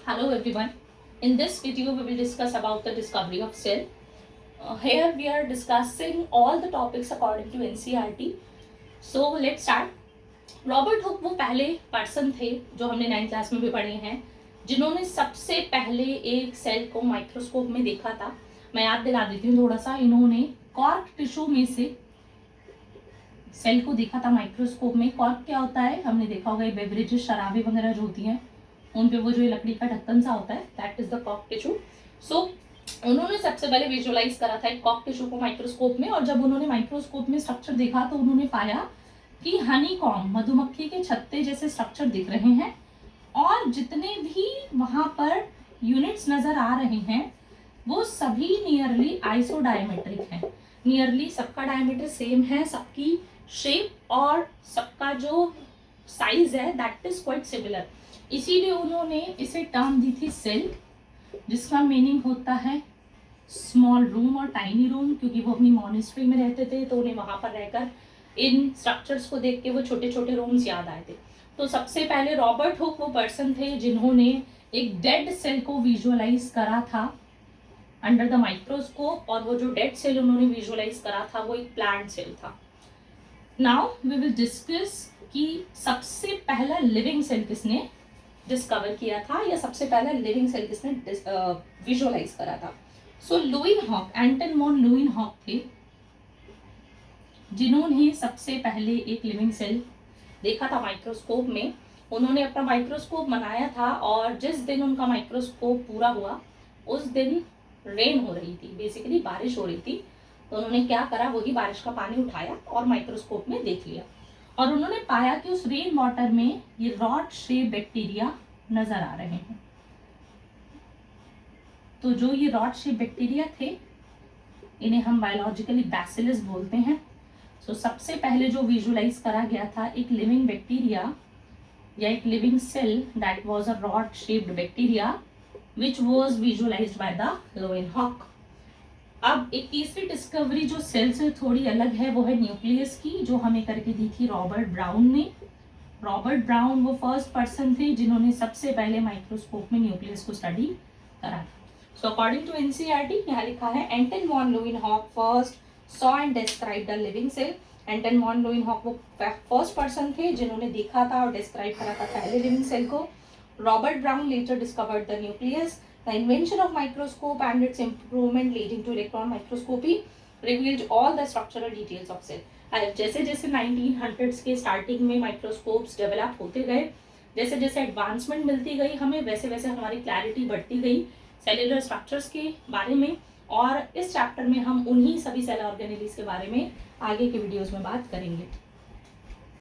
Hello everyone. In this video we will discuss about the discovery of cell. Here we are discussing all the topics according to NCERT. So let's start. Robert Hooke वो पहले person थे जो हमने 9th class में भी पढ़े हैं जिन्होंने सबसे पहले एक सेल को माइक्रोस्कोप में देखा था. मैं याद दिला देती हूँ थोड़ा सा. इन्होंने कॉर्क टिश्यू में से सेल को देखा था माइक्रोस्कोप में. कॉर्क क्या होता है? हमने देखा होगा ये बेवरेजेस शराबें वगैरह जो होती हैं उन पे वो जो लकड़ी का ढक्कन सा होता है, that is the cork tissue. So उन्होंने सबसे पहले विजुअलाइज करा था एक कॉर्क टिश्यू को माइक्रोस्कोप में. और जब उन्होंने माइक्रोस्कोप में स्ट्रक्चर देखा तो उन्होंने पाया कि हनी कॉम्ब मधुमक्खी के छत्ते जैसे स्ट्रक्चर दिख रहे हैं और जितने भी वहां पर यूनिट्स नजर आ रहे हैं वो सभी नियरली आइसोडायमेट्रिक हैं. नियरली सबका डायमीटर सेम है, सबकी शेप और सबका जो साइज है दैट इज क्वाइट सिमिलर. इसीलिए उन्होंने इसे टर्म दी थी सेल, जिसका मीनिंग होता है स्मॉल रूम और टाइनी रूम. क्योंकि वो अपनी मॉनेस्ट्री में रहते थे तो उन्हें वहां पर रहकर इन स्ट्रक्चर्स को देख के वो छोटे छोटे रूम्स याद आए थे. तो सबसे पहले रॉबर्ट हुक वो पर्सन थे जिन्होंने एक डेड सेल को विजुअलाइज करा था अंडर द माइक्रोस्कोप. और वो जो डेड सेल उन्होंने विजुअलाइज करा था वो एक प्लांट सेल था. नाउ वी विल डिस्कस कि सबसे पहला लिविंग सेल किसने डिस्कवर किया था या सबसे पहला लिविंग सेल किसने विजुअलाइज करा था. सो लुईन हॉक, एंटन वॉन लुईन हॉक थे जिन्होंने सबसे पहले एक लिविंग सेल देखा था माइक्रोस्कोप में. उन्होंने अपना माइक्रोस्कोप बनाया था और जिस दिन उनका माइक्रोस्कोप पूरा हुआ उस दिन रेन हो रही थी, बेसिकली बारिश हो रही थी. तो उन्होंने क्या करा, वही बारिश का पानी उठाया और माइक्रोस्कोप में देख लिया और उन्होंने पाया कि उस रेन वाटर में ये रॉड शेप बैक्टीरिया नजर आ रहे हैं. तो जो ये रॉड शेप बैक्टीरिया थे इन्हें हम बायोलॉजिकली बैसिलस बोलते हैं. सो सबसे पहले जो विजुअलाइज करा गया था एक लिविंग बैक्टीरिया या एक living cell that was a rod shaped bacteria which was visualised by the Leeuwenhoek. अब एक तीसरी डिस्कवरी जो सेल से थोड़ी अलग है वो है न्यूक्लियस की, जो हमें करके दी थी रॉबर्ट ब्राउन ने. रॉबर्ट ब्राउन वो फर्स्ट पर्सन थे जिन्होंने सबसे पहले माइक्रोस्कोप में न्यूक्लियस को स्टडी करा था. सो अकॉर्डिंग टू एनसीईआरटी यहाँ लिखा है Anton von Leeuwenhoek first saw and describe the living cell. Anton von Leeuwenhoek वो फर्स्ट पर्सन थे जिन्होंने देखा था और डिस्क्राइब करा था पहले लिविंग सेल को. Robert Brown later discovered the nucleus. The invention of microscope and its improvement leading to electron microscopy revealed all the structural details of cell. जैसे जैसे 1900s के स्टार्टिंग में माइक्रोस्कोप्स डेवलप होते गए, जैसे जैसे एडवांसमेंट मिलती गई हमें, वैसे वैसे हमारी क्लैरिटी बढ़ती गई सेलुलर स्ट्रक्चर्स के बारे में. और इस चैप्टर में हम उन्हीं सभी सेल ऑर्गेनेलिस के बारे में आगे के वीडियोस में बात करेंगे.